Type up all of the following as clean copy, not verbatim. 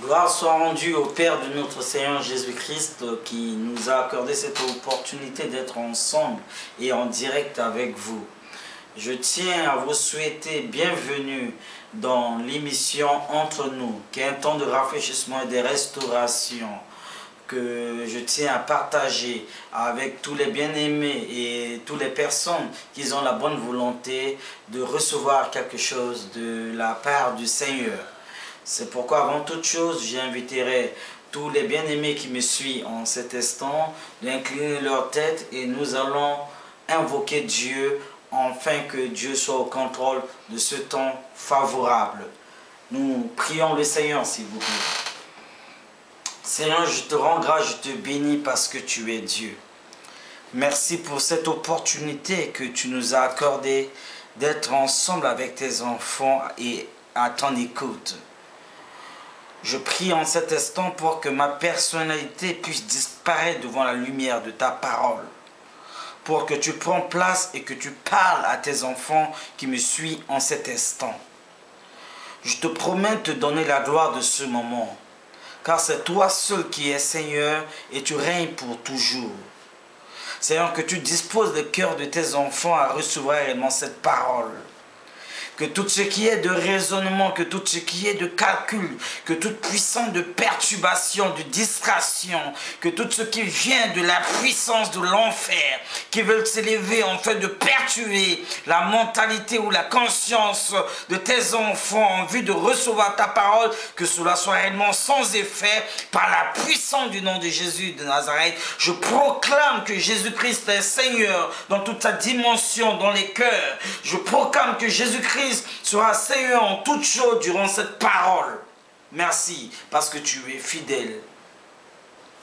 Gloire soit rendue au Père de notre Seigneur Jésus-Christ qui nous a accordé cette opportunité d'être ensemble et en direct avec vous. Je tiens à vous souhaiter bienvenue dans l'émission Entre nous, qui est un temps de rafraîchissement et de restauration que je tiens à partager avec tous les bien-aimés et toutes les personnes qui ont la bonne volonté de recevoir quelque chose de la part du Seigneur. C'est pourquoi, avant toute chose, j'inviterai tous les bien-aimés qui me suivent en cet instant d'incliner leur tête et nous allons invoquer Dieu afin que Dieu soit au contrôle de ce temps favorable. Nous prions le Seigneur, s'il vous plaît. Seigneur, je te rends grâce, je te bénis parce que tu es Dieu. Merci pour cette opportunité que tu nous as accordée d'être ensemble avec tes enfants et à ton écoute. Je prie en cet instant pour que ma personnalité puisse disparaître devant la lumière de ta parole. Pour que tu prends place et que tu parles à tes enfants qui me suivent en cet instant. Je te promets de te donner la gloire de ce moment. Car c'est toi seul qui es Seigneur et tu règnes pour toujours. Seigneur, que tu disposes le cœur de tes enfants à recevoir réellement cette parole. Que tout ce qui est de raisonnement, que tout ce qui est de calcul, que toute puissance de perturbation, de distraction, que tout ce qui vient de la puissance de l'enfer, qui veulent s'élever en fait de perturber la mentalité ou la conscience de tes enfants en vue de recevoir ta parole, que cela soit réellement sans effet par la puissance du nom de Jésus de Nazareth. Je proclame que Jésus-Christ est Seigneur dans toute sa dimension, dans les cœurs. Je proclame que Jésus-Christ sera Seigneur en toutes choses durant cette parole. Merci parce que tu es fidèle.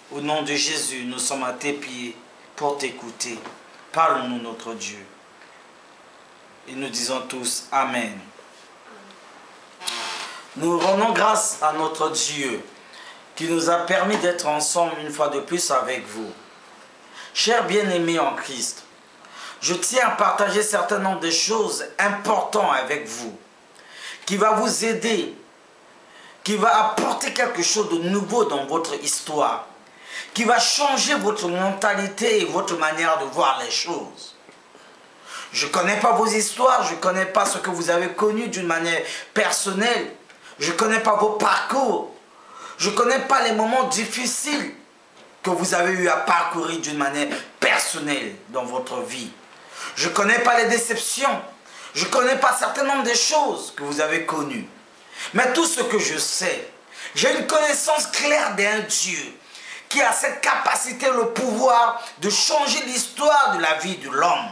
Au nom de Jésus, nous sommes à tes pieds pour t'écouter. Parle-nous, notre Dieu. Et nous disons tous Amen. Nous rendons grâce à notre Dieu qui nous a permis d'être ensemble une fois de plus avec vous. Chers bien-aimés en Christ, je tiens à partager un certain nombre de choses importantes avec vous, qui va vous aider, qui va apporter quelque chose de nouveau dans votre histoire, qui va changer votre mentalité et votre manière de voir les choses. Je ne connais pas vos histoires, je ne connais pas ce que vous avez connu d'une manière personnelle, je ne connais pas vos parcours, je ne connais pas les moments difficiles que vous avez eu à parcourir d'une manière personnelle dans votre vie. Je ne connais pas les déceptions. Je ne connais pas un certain nombre de choses que vous avez connues. Mais tout ce que je sais, j'ai une connaissance claire d'un Dieu qui a cette capacité, le pouvoir de changer l'histoire de la vie de l'homme.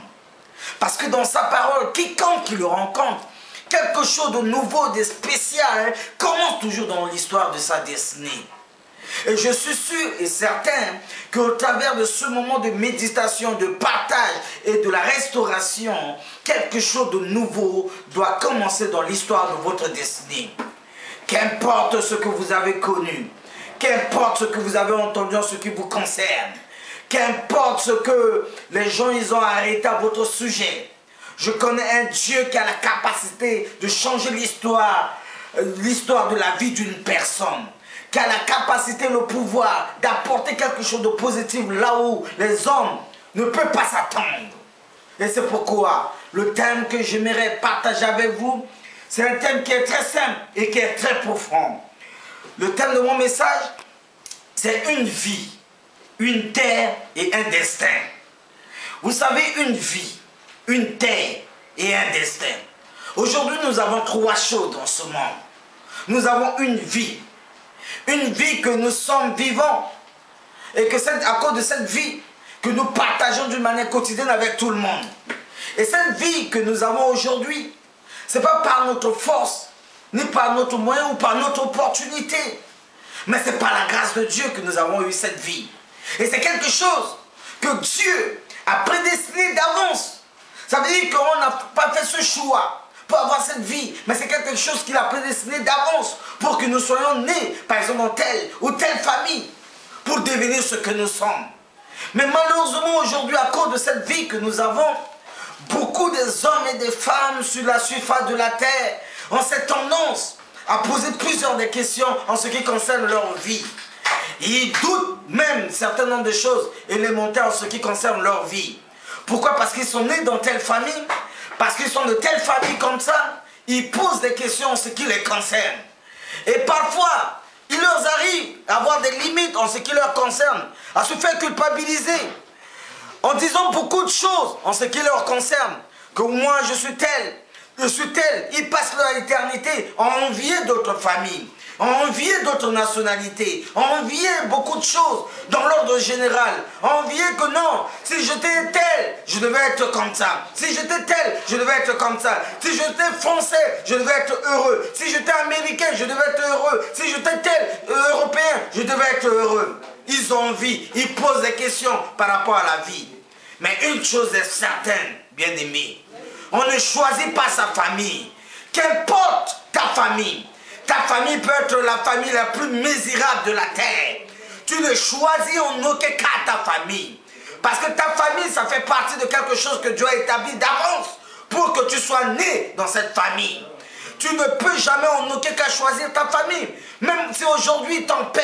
Parce que dans sa parole, quiconque qui le rencontre, quelque chose de nouveau, de spécial, commence toujours dans l'histoire de sa destinée. Et je suis sûr et certain qu'au travers de ce moment de méditation, de partage et de la restauration, quelque chose de nouveau doit commencer dans l'histoire de votre destinée. Qu'importe ce que vous avez connu, qu'importe ce que vous avez entendu en ce qui vous concerne, qu'importe ce que les gens ils ont arrêté à votre sujet, je connais un Dieu qui a la capacité de changer l'histoire de la vie d'une personne, qui a la capacité, le pouvoir d'apporter quelque chose de positif là où les hommes ne peuvent pas s'attendre. Et c'est pourquoi le thème que j'aimerais partager avec vous, c'est un thème qui est très simple et qui est très profond. Le thème de mon message, c'est une vie, une terre et un destin. Vous savez, une vie, une terre et un destin. Aujourd'hui, nous avons trois choses dans ce monde. Nous avons une vie que nous sommes vivants et que c'est à cause de cette vie que nous partageons d'une manière quotidienne avec tout le monde. Et cette vie que nous avons aujourd'hui, ce n'est pas par notre force, ni par notre moyen ou par notre opportunité, mais c'est par la grâce de Dieu que nous avons eu cette vie. Et c'est quelque chose que Dieu a prédestiné d'avance. Ça veut dire qu'on n'a pas fait ce choix pour avoir cette vie, mais c'est quelque chose qu'il a prédestiné d'avance pour que nous soyons nés, par exemple, dans telle ou telle famille, pour devenir ce que nous sommes. Mais malheureusement, aujourd'hui, à cause de cette vie que nous avons, beaucoup des hommes et des femmes sur la surface de la terre ont cette tendance à poser plusieurs des questions en ce qui concerne leur vie. Ils doutent même un certain nombre de choses élémentaires en ce qui concerne leur vie. Pourquoi? Parce qu'ils sont nés dans telle famille, parce qu'ils sont de telle famille comme ça. Ils posent des questions en ce qui les concerne. Et parfois, il leur arrive à avoir des limites en ce qui leur concerne, à se faire culpabiliser, en disant beaucoup de choses en ce qui leur concerne. Que moi, je suis tel. Ils passent leur éternité à envier d'autres familles, à envier d'autres nationalités, à envier beaucoup de choses dans l'ordre général, à envier que non, si j'étais tel, je devais être comme ça. Si j'étais tel, je devais être comme ça. Si j'étais français, je devais être heureux. Si j'étais américain, je devais être heureux. Si j'étais tel européen, je devais être heureux. Ils ont envie, ils posent des questions par rapport à la vie. Mais une chose est certaine, bien-aimé, on ne choisit pas sa famille. Qu'importe ta famille peut être la famille la plus misérable de la terre. Tu ne choisis en aucun cas ta famille. Parce que ta famille, ça fait partie de quelque chose que Dieu a établi d'avance pour que tu sois né dans cette famille. Tu ne peux jamais en aucun cas choisir ta famille. Même si aujourd'hui ton père,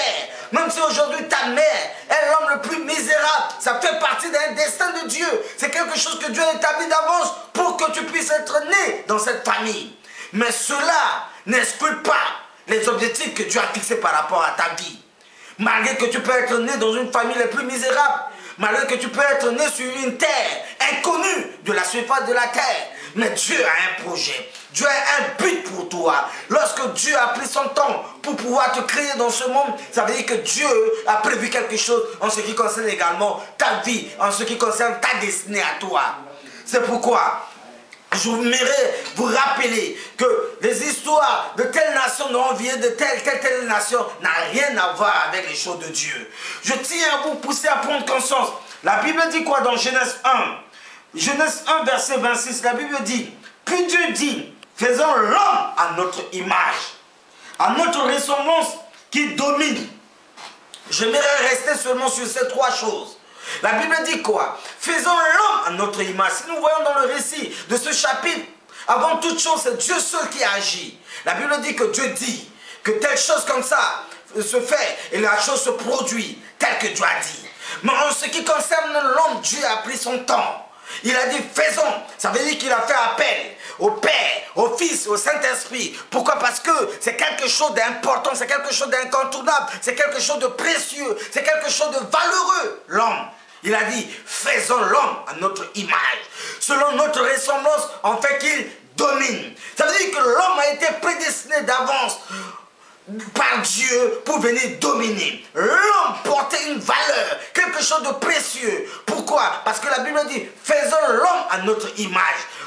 même si aujourd'hui ta mère est l'homme le plus misérable, ça fait partie d'un destin de Dieu. C'est quelque chose que Dieu a établi d'avance pour que tu puisses être né dans cette famille. Mais cela n'exclut pas les objectifs que Dieu a fixés par rapport à ta vie. Malgré que tu peux être né dans une famille la plus misérable, malgré que tu peux être né sur une terre inconnue de la surface de la terre, mais Dieu a un projet, Dieu a un but pour toi. Lorsque Dieu a pris son temps pour pouvoir te créer dans ce monde, ça veut dire que Dieu a prévu quelque chose en ce qui concerne également ta vie, en ce qui concerne ta destinée à toi. C'est pourquoi je voudrais vous rappeler que les histoires de telle nation dont on vient de telle nation n'a rien à voir avec les choses de Dieu. Je tiens à vous pousser à prendre conscience. La Bible dit quoi dans Genèse 1? Genèse 1 verset 26, la Bible dit, puis Dieu dit, faisons l'homme à notre image, à notre ressemblance qui domine. J'aimerais rester seulement sur ces trois choses. La Bible dit quoi? Faisons l'homme à notre image. Si nous voyons dans le récit de ce chapitre, avant toute chose, c'est Dieu seul qui agit. La Bible dit que Dieu dit que telle chose comme ça se fait et la chose se produit telle que Dieu a dit. Mais en ce qui concerne l'homme, Dieu a pris son temps. Il a dit faisons. Ça veut dire qu'il a fait appel au Père, au Fils, au Saint-Esprit. Pourquoi? Parce que c'est quelque chose d'important, c'est quelque chose d'incontournable, c'est quelque chose de précieux, c'est quelque chose de valeureux. L'homme, il a dit faisons l'homme à notre image, selon notre ressemblance, en fait qu'il domine. Ça veut dire que l'homme a été prédestiné d'avance par Dieu pour venir dominer. L'homme portait une valeur, quelque chose de précieux. Pourquoi? Parce que la Bible dit faisons l'homme à notre image.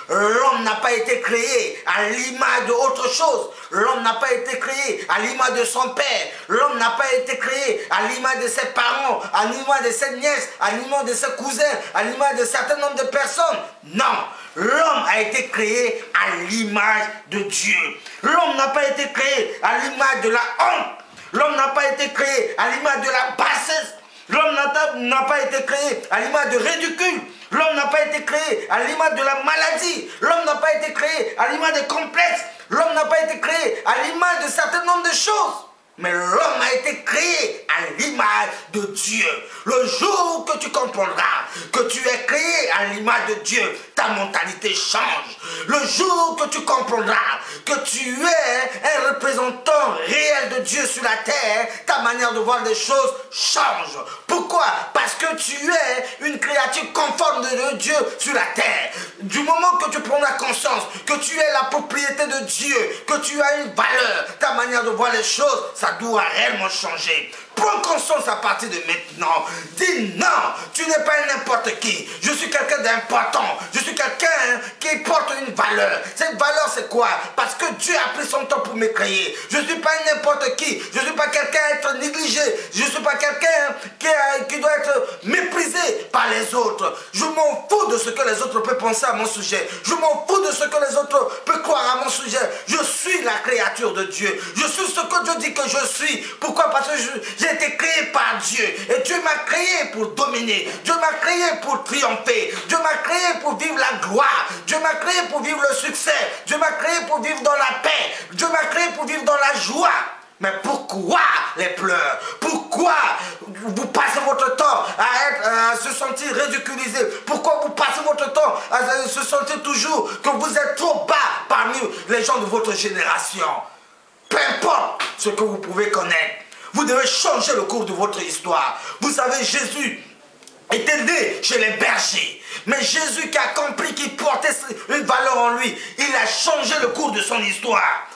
L'homme n'a pas été créé à l'image d'autre chose. L'homme n'a pas été créé à l'image de son père. L'homme n'a pas été créé à l'image de ses parents, à l'image de ses nièces, à l'image de ses cousins, à l'image de certains nombre de personnes. Non. L'homme a été créé à l'image de Dieu. L'homme n'a pas été créé à l'image de la honte. L'homme n'a pas été créé à l'image de la bassesse. L'homme n'a pas été créé à l'image de ridicule. L'homme n'a pas été créé à l'image de la maladie. L'homme n'a pas été créé à l'image des complexes. L'homme n'a pas été créé à l'image de certains nombres de choses. Mais l'homme a été créé à l'image de Dieu. Le jour que tu comprendras que tu es créé à l'image de Dieu, ta mentalité change. Le jour que tu comprendras que tu es un représentant réel de Dieu sur la terre, ta manière de voir les choses change. Pourquoi? Parce que tu es une créature conforme de Dieu sur la terre. Du moment que tu prendras conscience que tu es la propriété de Dieu, que tu as une valeur, ta manière de voir les choses, ça doit réellement changer. Prends conscience à partir de maintenant. Dis non, tu n'es pas n'importe qui. Je suis quelqu'un d'important. Je suis quelqu'un qui porte une valeur. Cette valeur, c'est quoi? Parce que Dieu a pris son temps pour me créer. Je ne suis pas n'importe qui. Je ne suis pas quelqu'un à être négligé. Je ne suis pas quelqu'un qui doit être méprisé par les autres. Je m'en fous de ce que les autres peuvent penser à mon sujet. Je m'en fous de ce que les autres peuvent croire à mon sujet. Je suis la créature de Dieu. Je suis ce que Dieu dit que je suis. Pourquoi? Parce que J'ai été créé par Dieu. Et Dieu m'a créé pour dominer. Dieu m'a créé pour triompher. Dieu m'a créé pour vivre la gloire. Dieu m'a créé pour vivre le succès. Dieu m'a créé pour vivre dans la paix. Dieu m'a créé pour vivre dans la joie. Mais pourquoi les pleurs? Pourquoi vous passez votre temps à se sentir ridiculisé? Pourquoi vous passez votre temps à se sentir toujours que vous êtes trop bas parmi les gens de votre génération? Peu importe ce que vous pouvez connaître, vous devez changer le cours de votre histoire. Vous savez, Jésus était né chez les bergers. Mais Jésus qui a compris qu'il portait une valeur en lui, il a changé le cours de son histoire.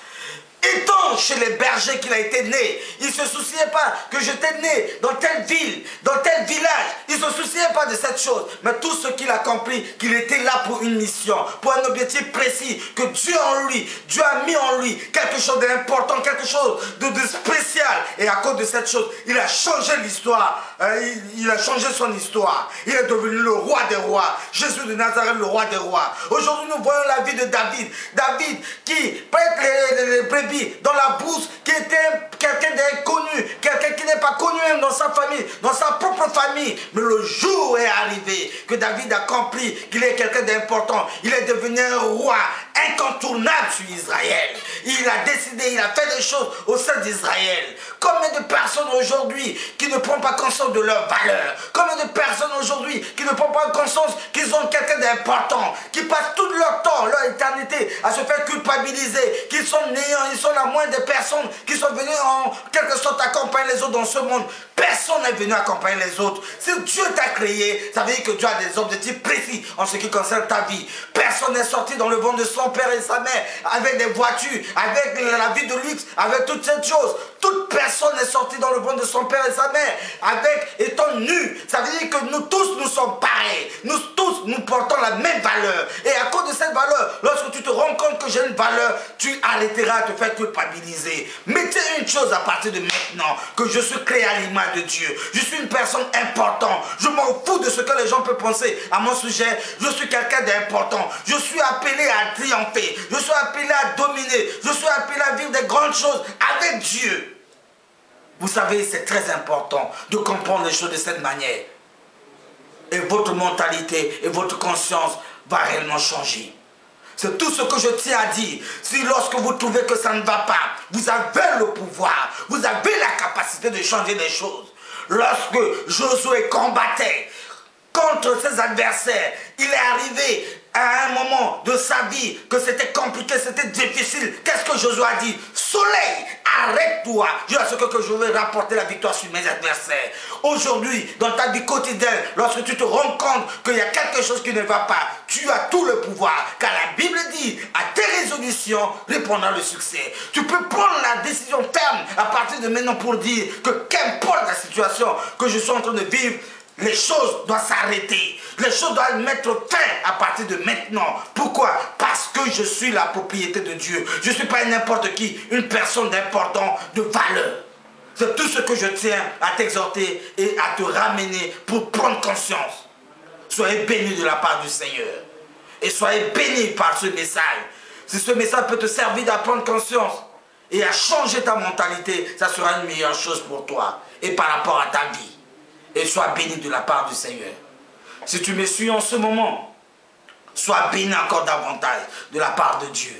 Étant chez les bergers qu'il a été né, il ne se souciait pas que j'étais né dans telle ville, dans tel village. Il ne se souciait pas de cette chose. Mais tout ce qu'il a compris, qu'il était là pour une mission, pour un objectif précis, que Dieu en lui, Dieu a mis en lui quelque chose d'important, quelque chose de spécial. Et à cause de cette chose, il a changé l'histoire. Il a changé son histoire. Il est devenu le roi des rois. Jésus de Nazareth, le roi des rois. Aujourd'hui, nous voyons la vie de David. David qui prête les brebis dans la bourse, qui était quelqu'un d'inconnu, quelqu'un qui n'est pas connu même dans sa famille, dans sa propre famille. Mais le jour est arrivé que David a compris qu'il est quelqu'un d'important. Il est devenu un roi incontournable sur Israël. Il a décidé, il a fait des choses au sein d'Israël. Combien de personnes aujourd'hui qui ne prennent pas conscience de leur valeur? Combien de personnes aujourd'hui qui ne prennent pas conscience qu'ils ont quelqu'un d'important, qui passent tout leur temps, leur éternité à se faire culpabiliser, qu'ils sont néants, ils sont la moindre des personnes qui sont venues en quelque sorte accompagner les autres dans ce monde. Personne n'est venu accompagner les autres. Si Dieu t'a créé, ça veut dire que Dieu a des objectifs précis en ce qui concerne ta vie. Personne n'est sorti dans le ventre de son père et sa mère avec des voitures, avec la vie de luxe, avec toutes ces choses. Toute personne n'est sortie dans le ventre de son père et sa mère avec étant nu. Ça veut dire que nous tous, nous sommes pareils. Nous tous, nous portons la même valeur. Et à cause de cette valeur, lorsque tu te rends compte que j'ai une valeur, tu arrêteras de te faire culpabiliser. Mettez une chose à partir de maintenant, que je suis créé à l'image de Dieu. Je suis une personne importante. Je m'en fous de ce que les gens peuvent penser à mon sujet. Je suis quelqu'un d'important. Je suis appelé à triompher. Je suis appelé à dominer. Je suis appelé à vivre des grandes choses avec Dieu. Vous savez, c'est très important de comprendre les choses de cette manière. Et votre mentalité et votre conscience va réellement changer. C'est tout ce que je tiens à dire. Si lorsque vous trouvez que ça ne va pas, vous avez le pouvoir, vous avez la capacité de changer les choses. Lorsque Josué combattait contre ses adversaires, il est arrivé à un moment de sa vie que c'était compliqué, c'était difficile. Qu'est-ce que Josué a dit? Soleil, arrête-toi. Je sais que je vais rapporter la victoire sur mes adversaires. Aujourd'hui, dans ta vie quotidienne, lorsque tu te rends compte qu'il y a quelque chose qui ne va pas, tu as tout le pouvoir. Car la Bible dit, à tes résolutions répondra le succès. Tu peux prendre la décision ferme à partir de maintenant pour dire que qu'importe la situation que je suis en train de vivre, les choses doivent s'arrêter. Les choses doivent mettre fin à partir de maintenant. Pourquoi? Parce que je suis la propriété de Dieu. Je ne suis pas n'importe qui, une personne d'important, de valeur. C'est tout ce que je tiens à t'exhorter et à te ramener pour prendre conscience. Soyez bénis de la part du Seigneur. Et soyez bénis par ce message. Si ce message peut te servir à prendre conscience et à changer ta mentalité, ça sera une meilleure chose pour toi et par rapport à ta vie. Et sois béni de la part du Seigneur. Si tu me suis en ce moment, sois béni encore davantage de la part de Dieu.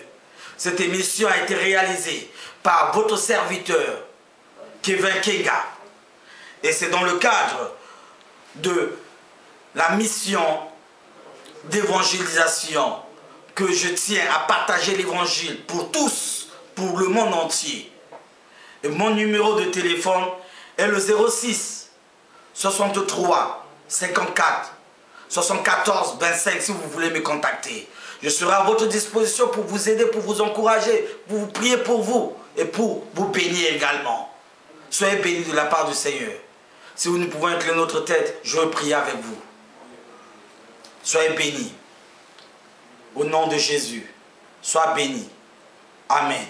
Cette émission a été réalisée par votre serviteur, Kevin Kenga. Et c'est dans le cadre de la mission d'évangélisation que je tiens à partager l'évangile pour tous, pour le monde entier. Et mon numéro de téléphone est le 06 63 54 74 25 si vous voulez me contacter. Je serai à votre disposition pour vous aider, pour vous encourager, pour vous prier pour vous et pour vous bénir également. Soyez bénis de la part du Seigneur. Si vous ne pouvez incliner notre tête, je veux prier avec vous. Soyez bénis. Au nom de Jésus, sois bénis. Amen.